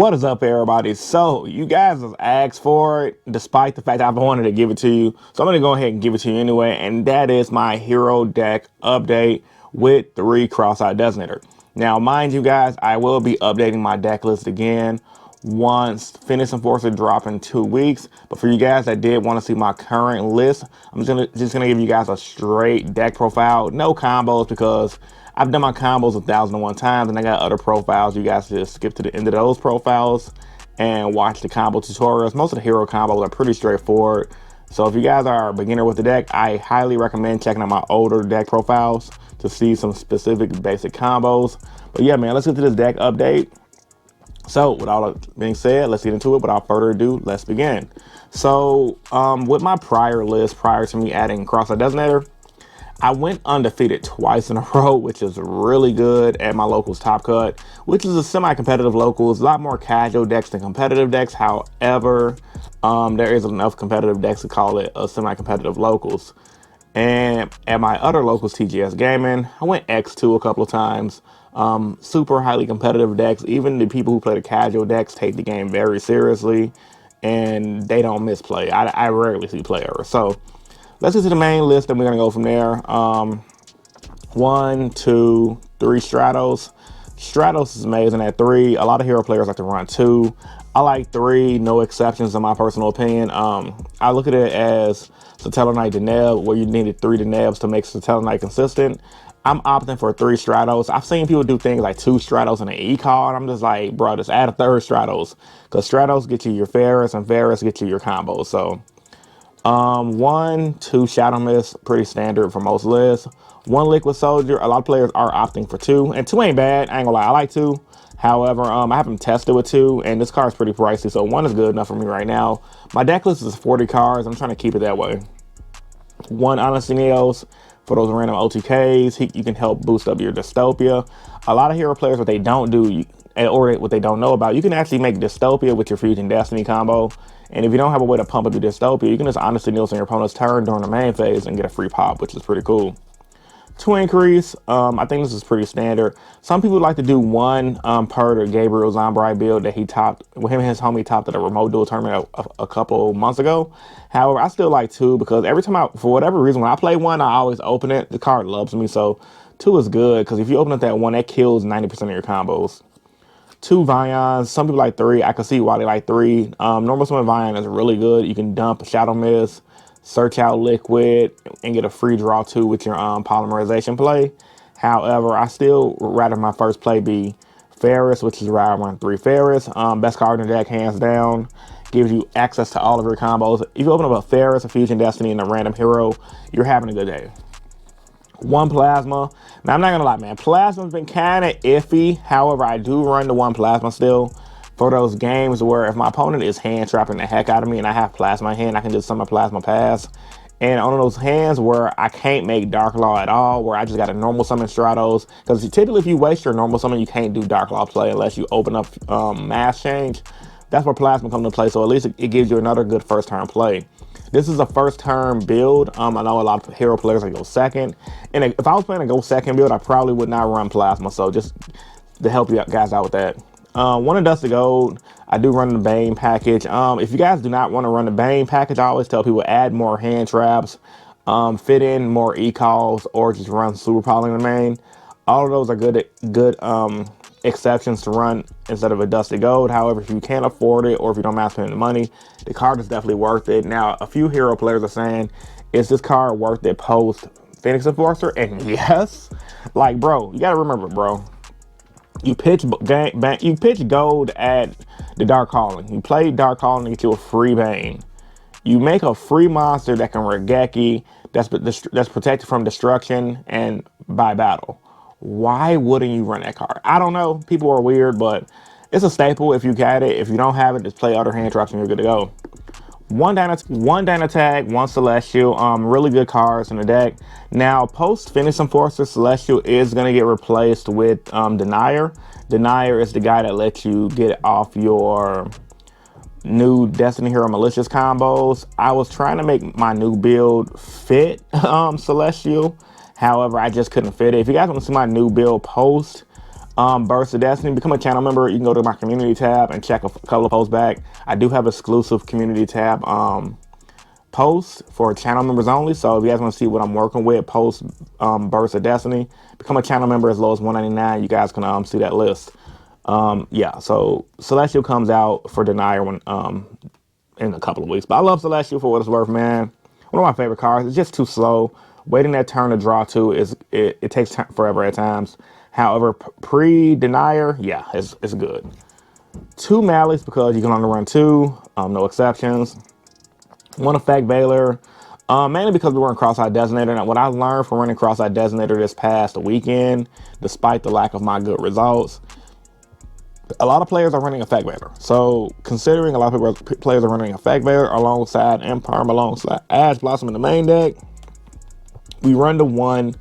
What is up, everybody? So you guys have asked for it, despite the fact I've wanted to give it to you. So I'm going to go ahead and give it to you anyway. And that is my hero deck update with 3 cross-eyed designator. Now, mind you guys, I will be updating my deck list again once Finish Enforcer drop in 2 weeks. But for you guys that did want to see my current list, I'm just gonna give you guys a straight deck profile, no combos, because I've done my combos 1,001 times and I got other profiles. You guys just skip to the end of those profiles and watch the combo tutorials. Most of the hero combos are pretty straightforward. So if you guys are a beginner with the deck, I highly recommend checking out my older deck profiles to see some specific basic combos. But yeah, man, let's get to this deck update. So with all that being said, let's get into it. Without further ado, let's begin. So with my prior list, prior to me adding cross-eyed designator, I went undefeated twice in a row, which is really good at my locals top cut, which is a semi-competitive locals, a lot more casual decks than competitive decks. However, there is enough competitive decks to call it a semi-competitive locals. And at my other locals, TGS Gaming, I went X2 a couple of times. Super highly competitive decks. Even the people who play the casual decks take the game very seriously, and they don't misplay. I rarely see play errors. So let's get to the main list, and we're gonna go from there. 1, 2, 3 Stratos. Stratos is amazing at 3. A lot of hero players like to run 2. I like 3, no exceptions in my personal opinion. I look at it as Satellar Knight Deneb, where you needed 3 Denebs to make Satellar Knight consistent. I'm opting for 3 Stratos. I've seen people do things like 2 Stratos and an E-call, and I'm just like, bro, just add a 3rd Stratos, because Stratos get you your Ferris, and Ferris get you your combos. So 1, 2 Shadow Mist, pretty standard for most lists. 1 Liquid Soldier. A lot of players are opting for 2, and 2 ain't bad. I ain't gonna lie, I like 2. However, I haven't tested with 2, and this card is pretty pricey, so 1 is good enough for me right now. My deck list is 40 cards. I'm trying to keep it that way. 1 Honesty Neos for those random OTKs. You can help boost up your Dystopia. A lot of hero players, what they don't do, or what they don't know about, you can actually make Dystopia with your Fusion Destiny combo. And if you don't have a way to pump up your Dystopia, you can just Honesty Neos on your opponent's turn during the main phase and get a free pop, which is pretty cool. 2 Increase, I think this is pretty standard. Some people like to do 1 per the Gabriel Zombrai build that he topped, with him and his homie topped at a remote duel tournament a couple months ago. However, I still like 2 because every time for whatever reason, when I play 1, I always open it. The card loves me, so 2 is good because if you open up that 1, that kills 90% of your combos. 2 Vions, some people like 3. I can see why they like 3. Normal Summon Vion is really good. You can dump Shadow Mist, search out Liquid, and get a free draw 2 with your polymerization play. However, I still rather my first play be Ferris, which is where I run 3 Ferris. Best card in the deck, hands down. Gives you access to all of your combos. If you open up a Ferris, a Fusion Destiny, and a random hero, you're having a good day. 1 Plasma. Now, I'm not gonna lie, man. Plasma's been kind of iffy. However, I do run the 1 Plasma still for those games where if my opponent is hand trapping the heck out of me and I have Plasma in hand, I can just summon Plasma Pass. And on those hands where I can't make Dark Law at all, where I just got a normal summon Stratos, because typically if you waste your normal summon, you can't do Dark Law play unless you open up Mass Change. That's where Plasma comes into play, so at least it gives you another good first turn play. This is a first turn build. I know a lot of hero players that go second. And if I was playing a go second build, I probably would not run Plasma. So just to help you guys out with that. 1 in Dusty Gold. I do run the Bane package. If you guys do not want to run the Bane package, I always tell people add more hand traps, fit in more e-calls, or just run Super Poly in the main. All of those are good exceptions to run instead of a Dusty Gold. However, if you can't afford it or if you don't mind spending the money, the card is definitely worth it. Now, a few hero players are saying, is this card worth it post Phoenix Enforcer? And yes, like, bro, you gotta remember, bro, you pitch gold at the Dark Calling. You play Dark Calling to get you a free Bane. You make a free monster that can Regeki, that's protected from destruction and by battle. Why wouldn't you run that card? I don't know. People are weird, but it's a staple if you got it. If you don't have it, just play other hand traps and you're good to go. 1 Dynatag, 1 Celestial. Really good cards in the deck. Now, post Finish Enforcer, Celestial is going to get replaced with Denier. Denier is the guy that lets you get off your new Destiny Hero Malicious combos. I was trying to make my new build fit Celestial. However, I just couldn't fit it. If you guys want to see my new build post Burst of Destiny, become a channel member. You can go to my community tab and check a couple of posts back. I do have exclusive community tab posts for channel members only. So if you guys want to see what I'm working with, post Burst of Destiny, become a channel member as low as $1.99. You guys can see that list. Yeah, so Celestial comes out for Denier when in a couple of weeks. But I love Celestial for what it's worth, man. One of my favorite cards. It's just too slow. Waiting that turn to draw two it takes forever at times. However, pre-Denier, yeah, it's good. 2 Malice because you can only run 2, no exceptions. 1 Effect Veiler, mainly because we run Cross-Eyed Designator. Now, what I learned from running Cross-Eyed Designator this past weekend, despite the lack of my good results, a lot of players are running Effect Veiler. So, considering a lot of players are running Effect Veiler alongside Imperm, alongside Ash Blossom in the main deck, we run the 1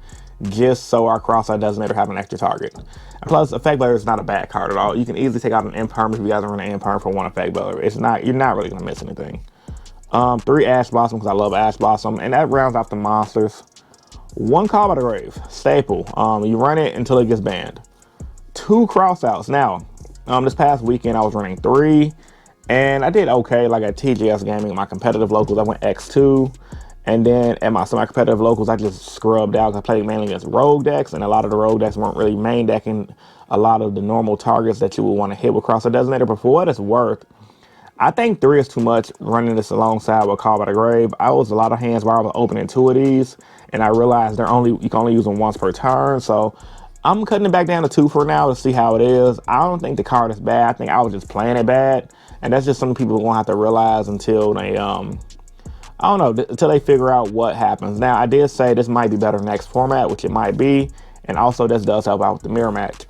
just so our Cross-Eyed Designator have an extra target. And plus, Effect Veiler is not a bad card at all. You can easily take out an Imperm if you guys are running Imperm for 1 Effect Veiler. You're not really gonna miss anything. 3 Ash Blossom because I love Ash Blossom, and that rounds off the monsters. 1 Call by the Grave, staple. You run it until it gets banned. 2 Crossouts. Now, this past weekend I was running 3, and I did okay. Like at TGS Gaming, my competitive locals, I went X2. And then at my semi-competitive locals, I just scrubbed out. I played mainly against rogue decks, and a lot of the rogue decks weren't really main decking a lot of the normal targets that you would want to hit with Cross-Eyed Designator. But for what it's worth, I think 3 is too much running this alongside with Call by the Grave. I was a lot of hands where I was opening 2 of these, and I realized you can only use them once per turn. So I'm cutting it back down to 2 for now to see how it is. I don't think the card is bad. I think I was just playing it bad, and that's just something people won't have to realize until they I don't know, until they figure out what happens. Now, I did say this might be better next format, which it might be. And also, this does help out with the mirror match.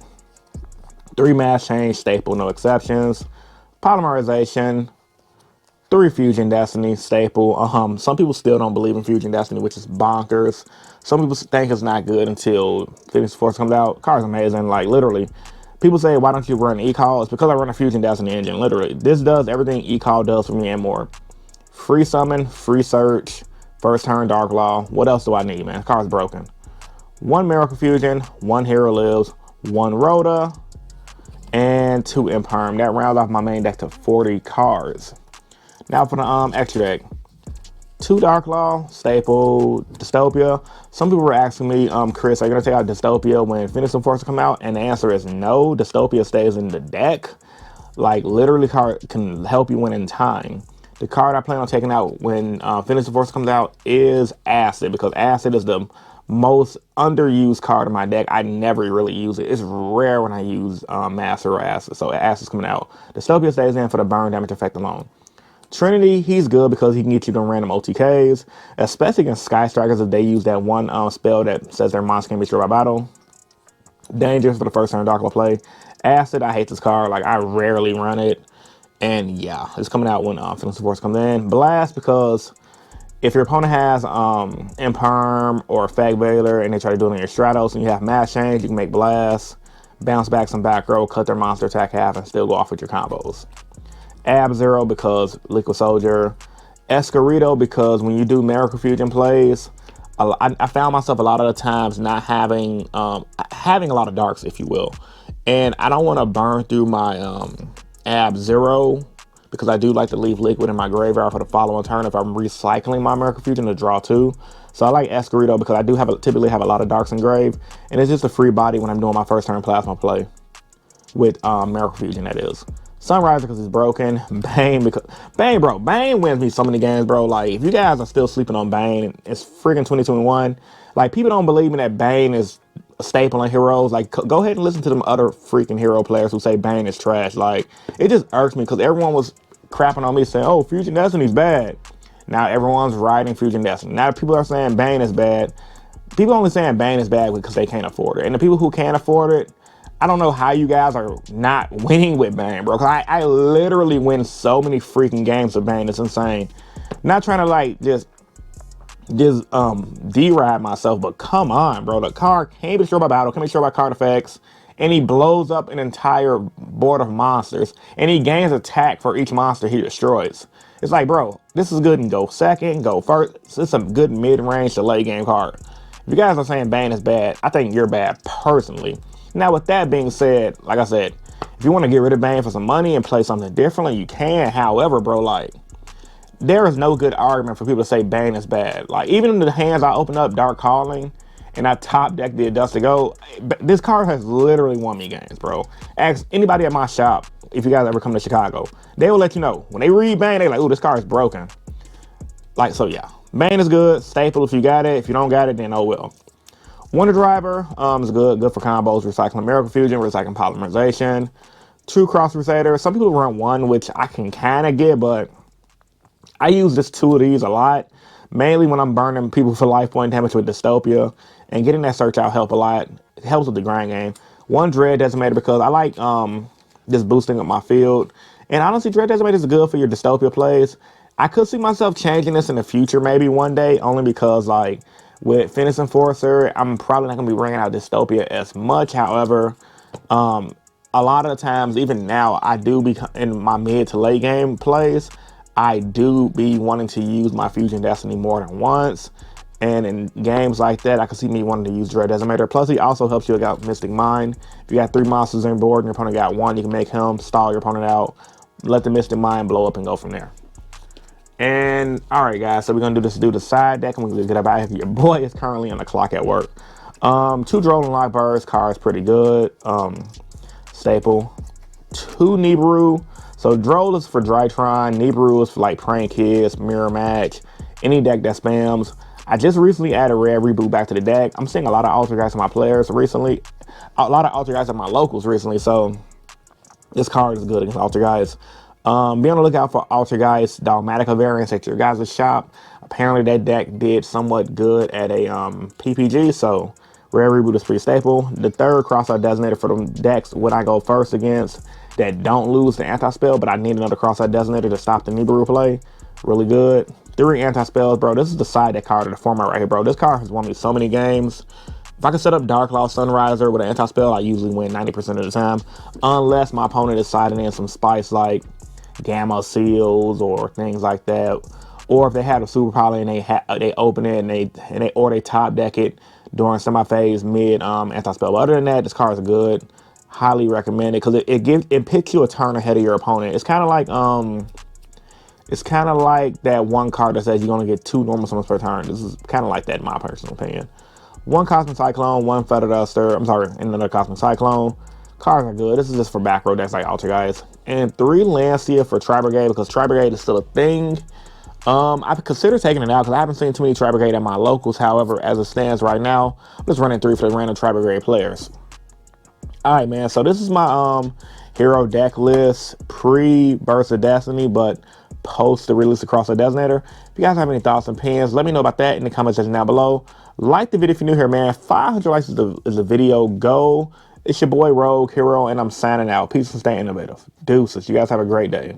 3 Mass Change, staple, no exceptions. Polymerization. 3 Fusion Destiny, staple. Some people still don't believe in Fusion Destiny, which is bonkers. Some people think it's not good until Phoenix Force comes out. Card's amazing, like literally. People say, why don't you run eCall? It's because I run a Fusion Destiny engine, literally. This does everything eCall does for me and more. Free summon, free search, first turn Dark Law. What else do I need, man? Card's broken. 1 Miracle Fusion, 1 Hero Lives, 1 Rhoda, and 2 Imperm. That rounds off my main deck to 40 cards. Now for the extra deck. 2 Dark Law, staple, Dystopia. Some people were asking me, Chris, are you gonna take out Dystopia when Phoenix Force come out? And the answer is no. Dystopia stays in the deck. Like literally, card can help you win in time. The card I plan on taking out when Phoenix Force comes out is Acid, because Acid is the most underused card in my deck. I never really use it. It's rare when I use Master or Acid, so Acid's coming out. Dystopia stays in for the burn damage effect alone. Trinity, he's good because he can get you them random OTKs, especially against Sky Strikers if they use that one spell that says their monster can be destroyed by battle. Dangerous for the first turn Dark Law play. Acid, I hate this card. Like, I rarely run it. And yeah, it's coming out when Phoenix Force comes in. Blast, because if your opponent has Imperm or Effect Veiler and they try to do it on your Stratos and you have Mass Change, you can make Blast, bounce back some back row, cut their monster attack half, and still go off with your combos. Ab-Zero because Liquid Soldier. Escarito because when you do Miracle Fusion plays, I found myself a lot of the times not having having a lot of darks, if you will. And I don't want to burn through my Ab-Zero because I do like to leave liquid in my graveyard for the following turn if I'm recycling my Miracle Fusion to draw 2. So I like Escarito because I do typically have a lot of darks in grave, and it's just a free body when I'm doing my first turn plasma play with Miracle Fusion, that is. Sunrise because it's broken. Bane because Bane wins me so many games, bro. Like, if you guys are still sleeping on Bane, it's freaking 2021. Like, people don't believe me that Bane is a staple in heroes. Like, go ahead and listen to them other freaking hero players who say Bane is trash. Like, it just irks me because everyone was crapping on me saying, oh, Fusion Destiny's bad. Now everyone's riding Fusion Destiny. Now people are saying Bane is bad. People only saying Bane is bad because they can't afford it. And the people who can't afford it, I don't know how you guys are not winning with Bane, bro. Because I literally win so many freaking games with Bane. It's insane. Not trying to, like, just deride myself, but come on, bro. The card can't be destroyed by battle, can't be destroyed by card effects, and he blows up an entire board of monsters, and he gains attack for each monster he destroys. It's like, bro, this is good and go second, go first. It's a good mid-range to late game card. If you guys are saying Bane is bad, I think you're bad personally. Now, with that being said, like I said, if you want to get rid of Bane for some money and play something differently, you can. However, bro, like, there is no good argument for people to say Bane is bad. Like, even in the hands I opened up Dark Calling and I top decked the Dust to Go, this card has literally won me games, bro. Ask anybody at my shop, if you guys ever come to Chicago, they will let you know. When they read Bane, they're like, ooh, this card is broken. Like, so yeah. Bane is good. Staple if you got it. If you don't got it, then oh well. Wonder Driver is good. Good for combos, recycling Miracle Fusion, recycling Polymerization. Two Cross Crusader. Some people run one, which I can kind of get, but I use just two of these a lot. Mainly when I'm burning people for life point damage with Dystopia. And getting that search out help a lot. It helps with the grind game. One Dread Decimator because I like just boosting up my field. And honestly, Dread Decimator is good for your Dystopia plays. I could see myself changing this in the future maybe one day. Only because, like, with Fitness Enforcer, I'm probably not going to be bringing out Dystopia as much. However, a lot of the times, even now, I do be in my mid to late game plays, I do be wanting to use my Fusion Destiny more than once. And in games like that, I can see me wanting to use Dread Decimator. Plus, he also helps you out Mystic Mind. If you got 3 monsters on board and your opponent got 1, you can make him stall your opponent out, let the Mystic Mind blow up and go from there. And all right, guys, so we're gonna do the side deck and we're gonna get up out of here. Your boy is currently on the clock at work. 2 Droll and Lockbirds, card's pretty good. Staple. 2 Nibiru. So Droll is for Drytron, Nibiru is for like Praying Kids, Mirror Match, any deck that spams. I just recently added Red Reboot back to the deck. I'm seeing a lot of Altergeist on my players recently, a lot of Altergeist on my locals recently. So this card is good against Altergeist. Be on the lookout for Altergeist Dogmatica variants at your guys' shop. Apparently that deck did somewhat good at a PPG, so Rare Reboot is pretty staple. The third cross-out designator for them decks when I go first against that don't lose the anti-spell, but I need another cross-out designator to stop the Nibiru play. Really good. 3 anti-spells, bro. This is the side deck card of the format right here, bro. This card has won me so many games. If I can set up Dark Law Sunriser with an anti-spell, I usually win 90% of the time. Unless my opponent is siding in some spice like Gamma Seals or things like that. Or if they have a Super Poly and they open it and they top deck it during semi-phase mid anti-spell. But other than that, this card is good. Highly recommend it because it picks you a turn ahead of your opponent. It's kind of like that one card that says you're gonna get 2 normal summons per turn. This is kind of like that in my personal opinion. 1 Cosmic Cyclone, 1 Feather Duster. I'm sorry, and another Cosmic Cyclone. Cards are good. This is just for back row decks like Altergeist. And 3 Lancia for Tri-Brigade because Tri-Brigade is still a thing. I consider taking it out because I haven't seen too many Tri-Brigade at my locals. However, as it stands right now, I'm just running 3 for the random Tri-Brigade players. All right, man. So this is my hero deck list pre-Burst of Destiny, but post the release across the designator. If you guys have any thoughts and opinions, let me know about that in the comment section down below. Like the video if you're new here, man. 500 likes is the video goal. It's your boy Rogue Hero, and I'm signing out. Peace and stay innovative. Deuces. You guys have a great day.